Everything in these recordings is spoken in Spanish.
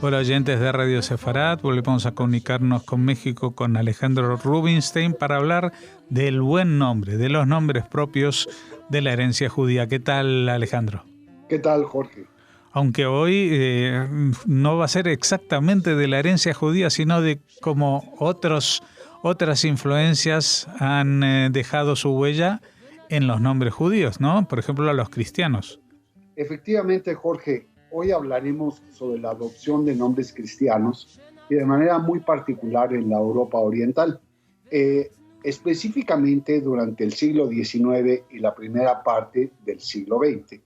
Hola oyentes de Radio Sefarat, volvemos a comunicarnos con México con Alejandro Rubinstein para hablar del buen nombre, de los nombres propios de la herencia judía. ¿Qué tal, Alejandro? ¿Qué tal, Jorge? Aunque hoy no va a ser exactamente de la herencia judía, sino de cómo otras influencias han dejado su huella en los nombres judíos, ¿no? Por ejemplo, a los cristianos. Efectivamente, Jorge, hoy hablaremos sobre la adopción de nombres cristianos y de manera muy particular en la Europa Oriental, específicamente durante el siglo XIX y la primera parte del siglo XX.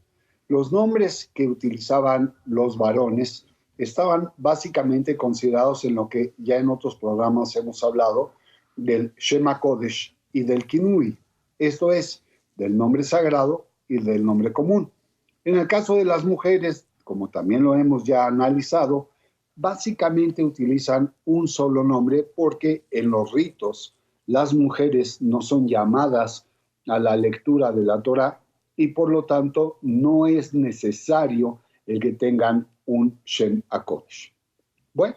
Los nombres que utilizaban los varones estaban básicamente considerados en lo que ya en otros programas hemos hablado del Shema Kodesh y del Kinui, esto es, del nombre sagrado y del nombre común. En el caso de las mujeres, como también lo hemos ya analizado, básicamente utilizan un solo nombre porque en los ritos las mujeres no son llamadas a la lectura de la Torá y por lo tanto no es necesario el que tengan un Shem HaKodesh. Bueno,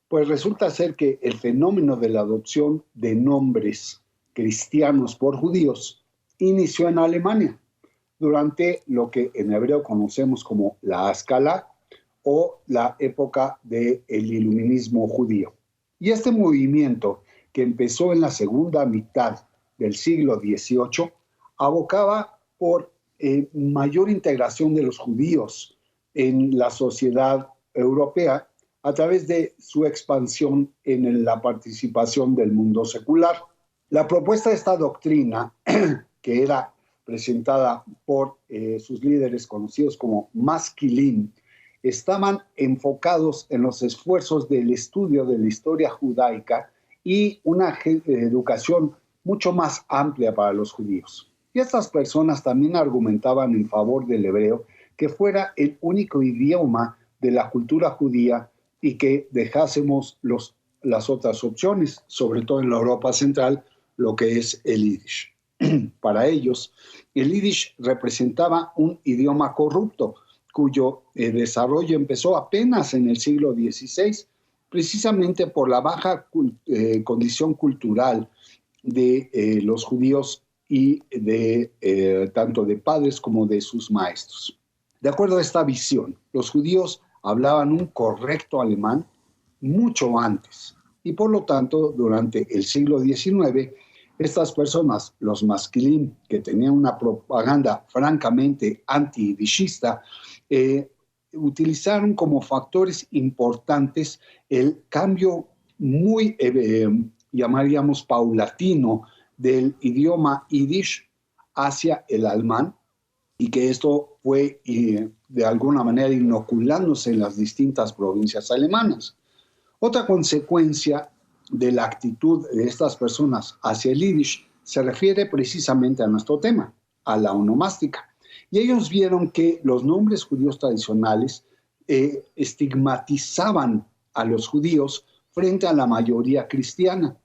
pues resulta ser que el fenómeno de la adopción de nombres cristianos por judíos inició en Alemania durante lo que en hebreo conocemos como la Haskalah o la época del iluminismo judío. Y este movimiento, que empezó en la segunda mitad del siglo XVIII, abocaba por mayor integración de los judíos en la sociedad europea a través de su expansión en la participación del mundo secular. La propuesta de esta doctrina, que era presentada por sus líderes conocidos como Maskilim, estaban enfocados en los esfuerzos del estudio de la historia judaica y una educación mucho más amplia para los judíos. Y estas personas también argumentaban en favor del hebreo, que fuera el único idioma de la cultura judía y que dejásemos las otras opciones, sobre todo en la Europa central, lo que es el Yiddish. Para ellos, el Yiddish representaba un idioma corrupto, cuyo desarrollo empezó apenas en el siglo XVI, precisamente por la baja condición cultural de los judíos y tanto de padres como de sus maestros. De acuerdo a esta visión, los judíos hablaban un correcto alemán mucho antes y por lo tanto durante el siglo XIX estas personas, los Maskilim, que tenían una propaganda francamente anti-yidishista, utilizaron como factores importantes el cambio muy, llamaríamos, paulatino del idioma yiddish hacia el alemán y que esto fue de alguna manera inoculándose en las distintas provincias alemanas. Otra consecuencia de la actitud de estas personas hacia el Yiddish se refiere precisamente a nuestro tema, a la onomástica. Y ellos vieron que los nombres judíos tradicionales estigmatizaban a los judíos frente a la mayoría cristiana,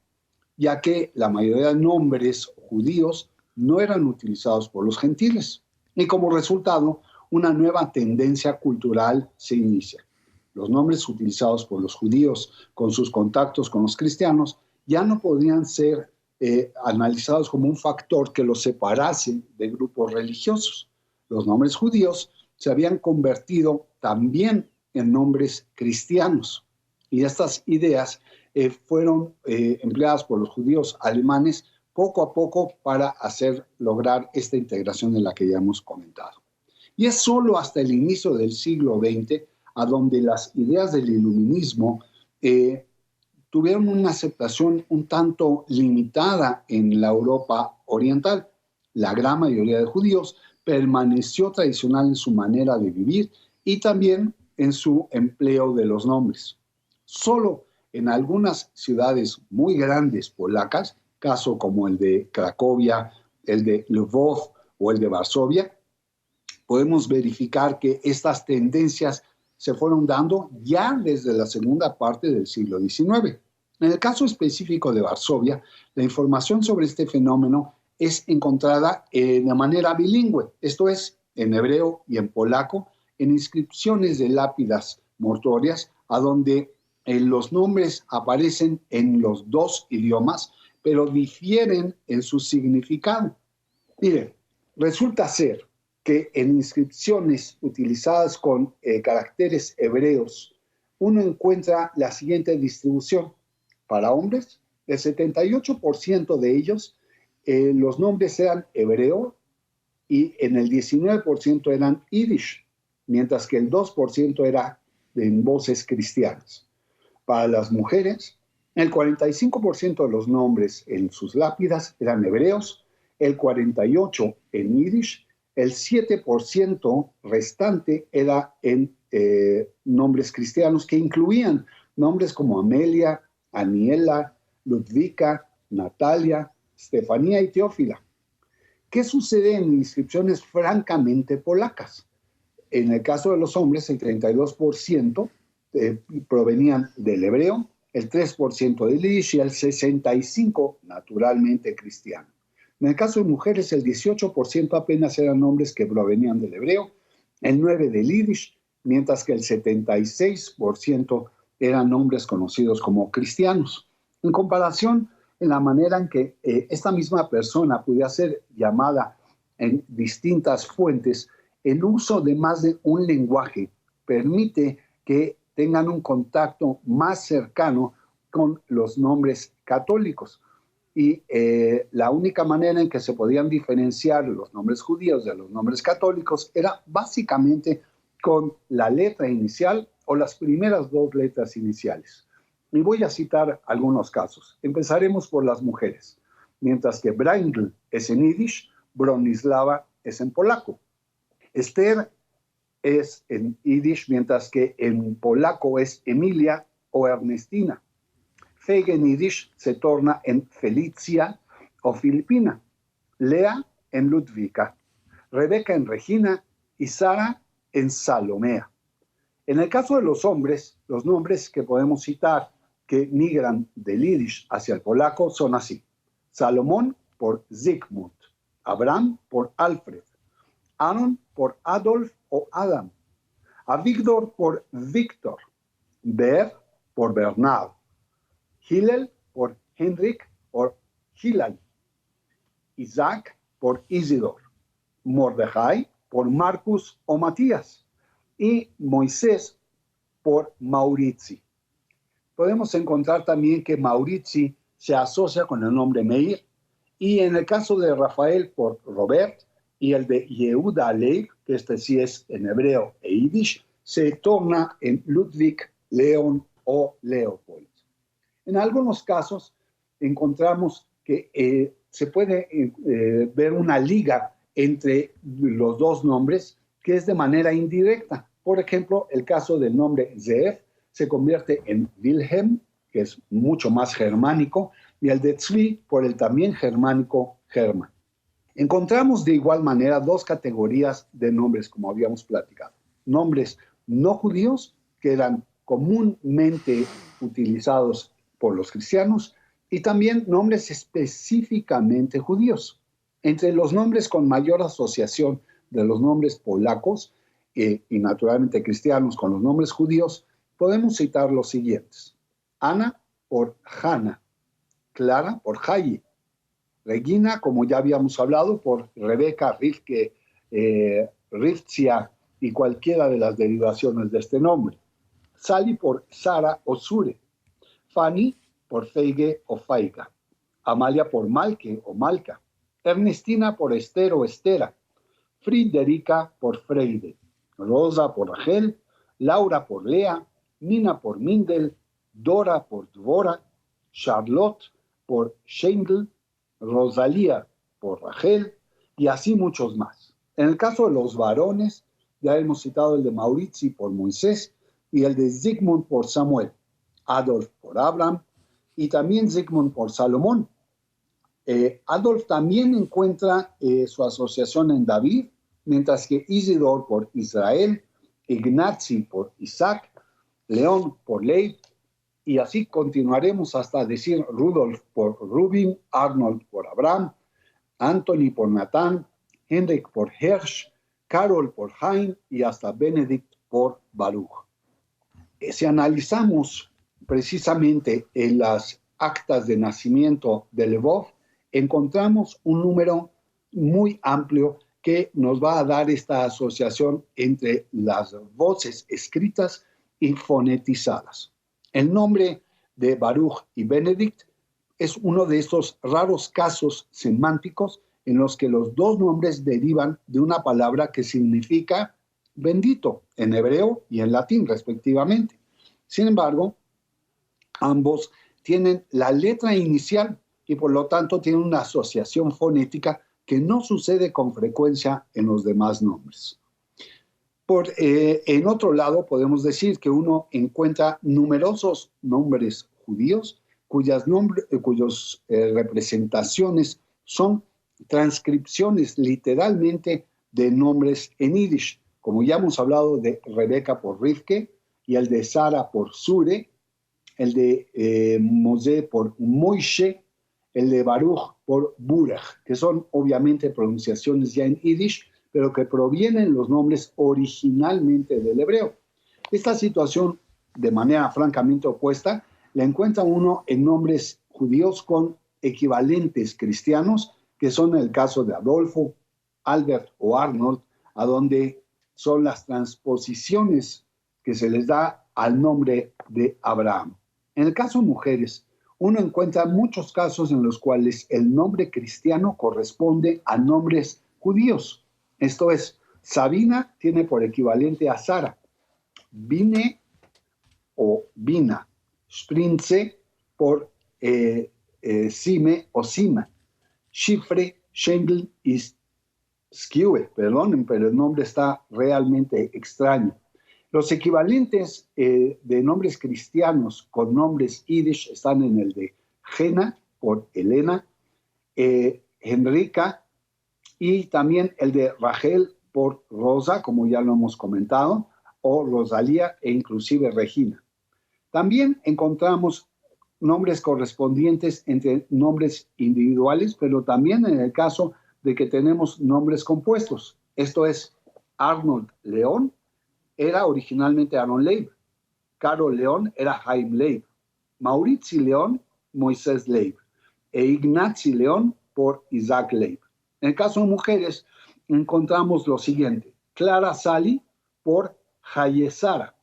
ya que la mayoría de nombres judíos no eran utilizados por los gentiles. Y como resultado, una nueva tendencia cultural se inicia. Los nombres utilizados por los judíos con sus contactos con los cristianos ya no podían ser analizados como un factor que los separase de grupos religiosos. Los nombres judíos se habían convertido también en nombres cristianos y estas ideas fueron empleadas por los judíos alemanes poco a poco para lograr esta integración de la que ya hemos comentado. Y es solo hasta el inicio del siglo XX a donde las ideas del iluminismo tuvieron una aceptación un tanto limitada en la Europa oriental. La gran mayoría de judíos permaneció tradicional en su manera de vivir y también en su empleo de los nombres. Solo en algunas ciudades muy grandes polacas, caso como el de Cracovia, el de Lvov o el de Varsovia, podemos verificar que estas tendencias se fueron dando ya desde la segunda parte del siglo XIX. En el caso específico de Varsovia, la información sobre este fenómeno es encontrada de manera bilingüe, esto es, en hebreo y en polaco, en inscripciones de lápidas mortuorias a donde los nombres aparecen en los dos idiomas, pero difieren en su significado. Miren, resulta ser que en inscripciones utilizadas con caracteres hebreos, uno encuentra la siguiente distribución. Para hombres, el 78% de ellos, los nombres eran hebreo y en el 19% eran yiddish, mientras que el 2% era en voces cristianas. Para las mujeres, el 45% de los nombres en sus lápidas eran hebreos, el 48% en yiddish, el 7% restante era en nombres cristianos que incluían nombres como Amelia, Aniela, Ludvika, Natalia, Estefanía y Teófila. ¿Qué sucede en inscripciones francamente polacas? En el caso de los hombres, el 32% provenían del hebreo, el 3% del yiddish y el 65% naturalmente cristiano. En el caso de mujeres, el 18% apenas eran nombres que provenían del hebreo, el 9% del yiddish, mientras que el 76% eran nombres conocidos como cristianos. En comparación, en la manera en que esta misma persona podía ser llamada en distintas fuentes, el uso de más de un lenguaje permite que tengan un contacto más cercano con los nombres católicos. Y la única manera en que se podían diferenciar los nombres judíos de los nombres católicos era básicamente con la letra inicial o las primeras dos letras iniciales. Y voy a citar algunos casos. Empezaremos por las mujeres. Mientras que Braindl es en yiddish, Bronislava es en polaco. Esther es en yiddish, mientras que en polaco es Emilia o Ernestina. Feige en yiddish se torna en Felicia o Filipina. Lea en Ludvika. Rebeca en Regina y Sara en Salomea. En el caso de los hombres, los nombres que podemos citar que migran del yiddish hacia el polaco son así. Salomón por Zygmunt, Abraham por Alfred, Aaron por Adolf o Adam, Avigdor por Víctor, Ber por Bernard, Hillel por Henrik o Hilal, Isaac por Isidor, Mordejai por Marcus o Matías y Moisés por Maurizi. Podemos encontrar también que Maurizi se asocia con el nombre Meir y en el caso de Rafael por Robert y el de Yehuda Leib, que este sí es en hebreo e yiddish, se torna en Ludwig, Leon o Leopold. En algunos casos encontramos que se puede ver una liga entre los dos nombres que es de manera indirecta. Por ejemplo, el caso del nombre Zeev se convierte en Wilhelm, que es mucho más germánico, y el de Tzvi por el también germánico Hermann. Encontramos de igual manera dos categorías de nombres, como habíamos platicado. Nombres no judíos, que eran comúnmente utilizados por los cristianos, y también nombres específicamente judíos. Entre los nombres con mayor asociación de los nombres polacos y naturalmente cristianos con los nombres judíos, podemos citar los siguientes. Ana por Hanna, Clara por Hayi, Regina, como ya habíamos hablado, por Rebeca, Rivke, Rivtzia y cualquiera de las derivaciones de este nombre. Sally por Sara o Sure, Fanny por Feige o Faiga, Amalia por Malke o Malca, Ernestina por Esther o Estera, Friderica por Freide, Rosa por Rachel, Laura por Lea, Nina por Mindel, Dora por Dvora, Charlotte por Schendl, Rosalía por Rachel y así muchos más. En el caso de los varones, ya hemos citado el de Maurizi por Moisés y el de Zygmunt por Samuel, Adolf por Abraham y también Zygmunt por Salomón. Adolf también encuentra su asociación en David, mientras que Isidor por Israel, Ignazi por Isaac, León por Leib, y así continuaremos hasta decir Rudolf por Rubin, Arnold por Abraham, Anthony por Natán, Henrik por Hirsch, Carol por Hein y hasta Benedict por Baruch. Si analizamos precisamente en las actas de nacimiento de Lvov, encontramos un número muy amplio que nos va a dar esta asociación entre las voces escritas y fonetizadas. El nombre de Baruch y Benedict es uno de estos raros casos semánticos en los que los dos nombres derivan de una palabra que significa bendito en hebreo y en latín, respectivamente. Sin embargo, ambos tienen la letra inicial y por lo tanto tienen una asociación fonética que no sucede con frecuencia en los demás nombres. En otro lado, podemos decir que uno encuentra numerosos nombres judíos cuyas representaciones son transcripciones literalmente de nombres en yiddish, como ya hemos hablado de Rebeca por Rivke y el de Sara por Sure, el de Moshe por Moishe, el de Baruch por Burach, que son obviamente pronunciaciones ya en yiddish, pero que provienen los nombres originalmente del hebreo. Esta situación, de manera francamente opuesta, la encuentra uno en nombres judíos con equivalentes cristianos, que son el caso de Adolfo, Albert o Arnold, a donde son las transposiciones que se les da al nombre de Abraham. En el caso de mujeres, uno encuentra muchos casos en los cuales el nombre cristiano corresponde a nombres judíos. Esto es, Sabina tiene por equivalente a Sara, Bine o Bina, Sprinze por Sime o Sima, Shifre, Schengel y Skue, perdonen, pero el nombre está realmente extraño. Los equivalentes de nombres cristianos con nombres yiddish están en el de Jena por Elena, Henrika y también el de Rachel por Rosa, como ya lo hemos comentado, o Rosalía e inclusive Regina. También encontramos nombres correspondientes entre nombres individuales, pero también en el caso de que tenemos nombres compuestos. Esto es, Arnold León era originalmente Aaron Leib, Carol León era Haim Leib, Maurizi León, Moisés Leib, e Ignazi León por Isaac Leib. En el caso de mujeres, encontramos lo siguiente: Clara Sali por Hayesara,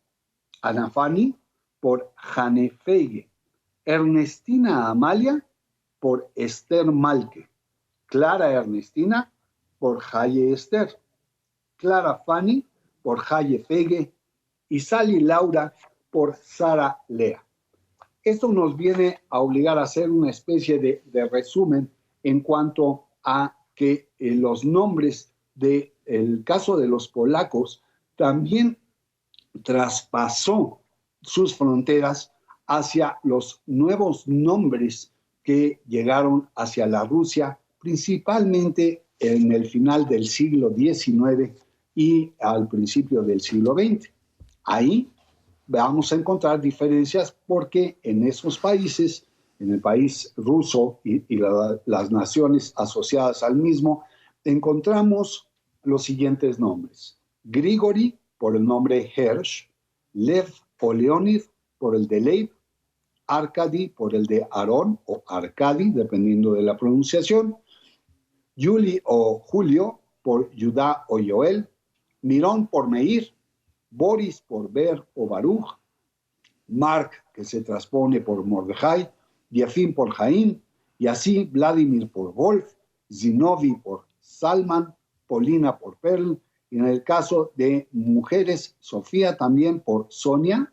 Anafani por Janefeige, Ernestina Amalia por Esther Malke, Clara Ernestina por Haye Esther, Clara Fanny por Haye Fege y Sally Laura por Sara Lea. Esto nos viene a obligar a hacer una especie de resumen en cuanto a que los nombres del caso de los polacos también traspasó sus fronteras hacia los nuevos nombres que llegaron hacia la Rusia, principalmente en el final del siglo XIX y al principio del siglo XX. Ahí vamos a encontrar diferencias porque en esos países, en el país ruso y las naciones asociadas al mismo, encontramos los siguientes nombres: Grigori por el nombre Hersh, Lev o Leonid por el de Leib, Arkady por el de Aarón o Arkady, dependiendo de la pronunciación, Yuli o Julio por Judá o Joel, Mirón por Meir, Boris por Ber o Baruch, Mark, que se transpone por Mordejai, Yefim por Jaim, y así Vladimir por Wolf, Zinovi por Salman, Polina por Perl, y en el caso de mujeres, Sofía también por Sonia,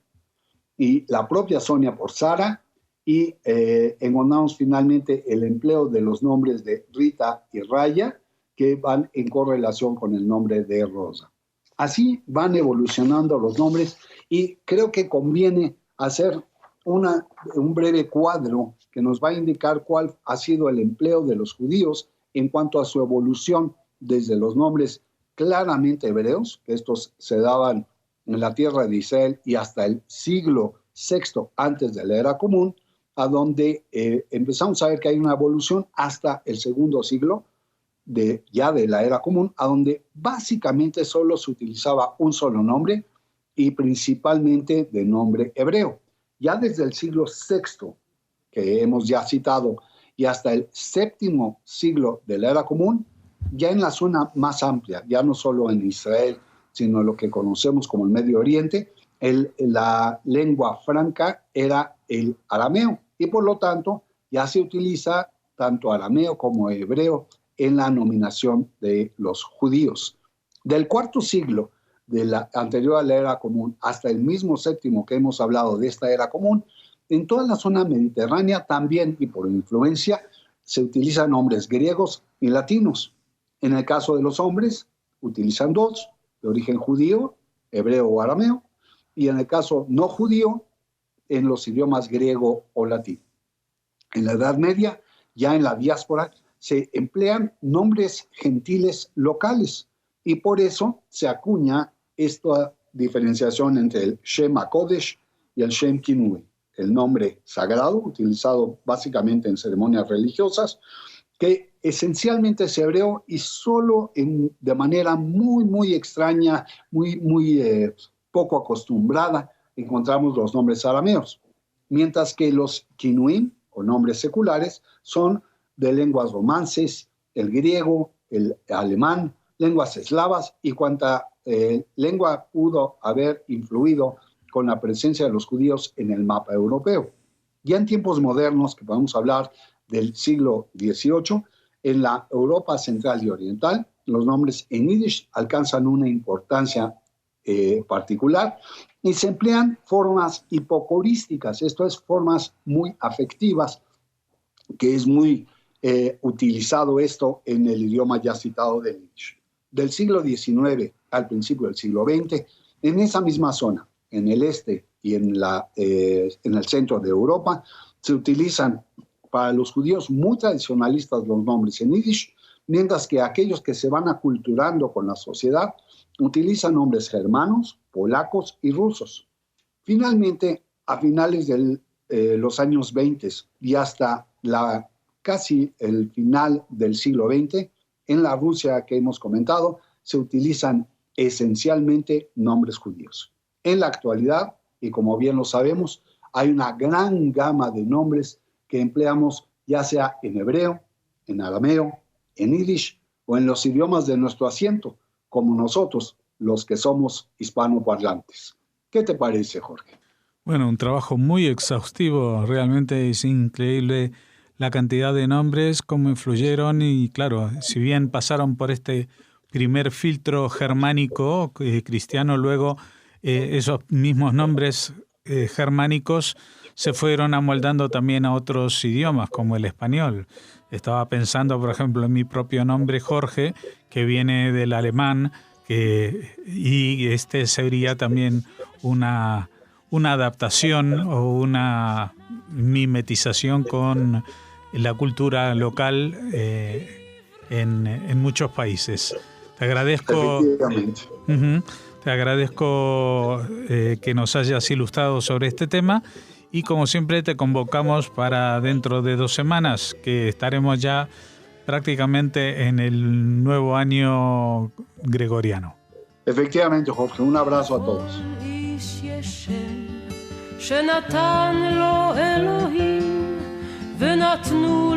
y la propia Sonia por Sara, y encontramos finalmente el empleo de los nombres de Rita y Raya, que van en correlación con el nombre de Rosa. Así van evolucionando los nombres y creo que conviene hacer un breve cuadro que nos va a indicar cuál ha sido el empleo de los judíos en cuanto a su evolución desde los nombres claramente hebreos, que estos se daban en la tierra de Israel y hasta el siglo VI antes de la era común, a donde empezamos a ver que hay una evolución hasta el segundo siglo ya de la era común, a donde básicamente solo se utilizaba un solo nombre y principalmente de nombre hebreo. Ya desde el siglo VI, que hemos ya citado, y hasta el VII siglo de la Era Común, ya en la zona más amplia, ya no solo en Israel, sino lo que conocemos como el Medio Oriente, la lengua franca era el arameo, y por lo tanto ya se utiliza tanto arameo como hebreo en la nominación de los judíos. Del IV siglo de la anterior a la Era Común hasta el mismo VII que hemos hablado de esta Era Común, en toda la zona mediterránea también, y por influencia, se utilizan nombres griegos y latinos. En el caso de los hombres, utilizan dos, de origen judío, hebreo o arameo, y en el caso no judío, en los idiomas griego o latín. En la Edad Media, ya en la diáspora, se emplean nombres gentiles locales, y por eso se acuña esta diferenciación entre el Shem HaKodesh y el Shem Kinui, el nombre sagrado, utilizado básicamente en ceremonias religiosas, que esencialmente es hebreo y solo de manera muy extraña, muy poco acostumbrada, encontramos los nombres arameos. Mientras que los Kinuim, o nombres seculares, son de lenguas romances, el griego, el alemán, lenguas eslavas y cuanta lengua pudo haber influido con la presencia de los judíos en el mapa europeo. Ya en tiempos modernos, que podemos hablar del siglo XVIII, en la Europa central y oriental, los nombres en yiddish alcanzan una importancia particular y se emplean formas hipocorísticas, esto es, formas muy afectivas, que es muy utilizado esto en el idioma ya citado del yiddish. Del siglo XIX al principio del siglo XX, en esa misma zona, en el este y en el centro de Europa, se utilizan para los judíos muy tradicionalistas los nombres en yiddish, mientras que aquellos que se van aculturando con la sociedad utilizan nombres germanos, polacos y rusos. Finalmente, a finales de los años 20 y hasta casi el final del siglo XX, en la Rusia que hemos comentado, se utilizan esencialmente nombres judíos. En la actualidad, y como bien lo sabemos, hay una gran gama de nombres que empleamos ya sea en hebreo, en arameo, en yiddish o en los idiomas de nuestro asiento, como nosotros, los que somos hispanoparlantes. ¿Qué te parece, Jorge? Bueno, un trabajo muy exhaustivo, realmente es increíble la cantidad de nombres, cómo influyeron y claro, si bien pasaron por este primer filtro germánico cristiano, luego esos mismos nombres germánicos se fueron amoldando también a otros idiomas, como el español. Estaba pensando, por ejemplo, en mi propio nombre, Jorge, que viene del alemán, y este sería también una adaptación o una mimetización con la cultura local en muchos países. Te agradezco. Te agradezco que nos hayas ilustrado sobre este tema y como siempre te convocamos para dentro de 2 semanas, que estaremos ya prácticamente en el nuevo año gregoriano. Efectivamente, Jorge, un abrazo a todos. שנתן לו אלוהים ונתנו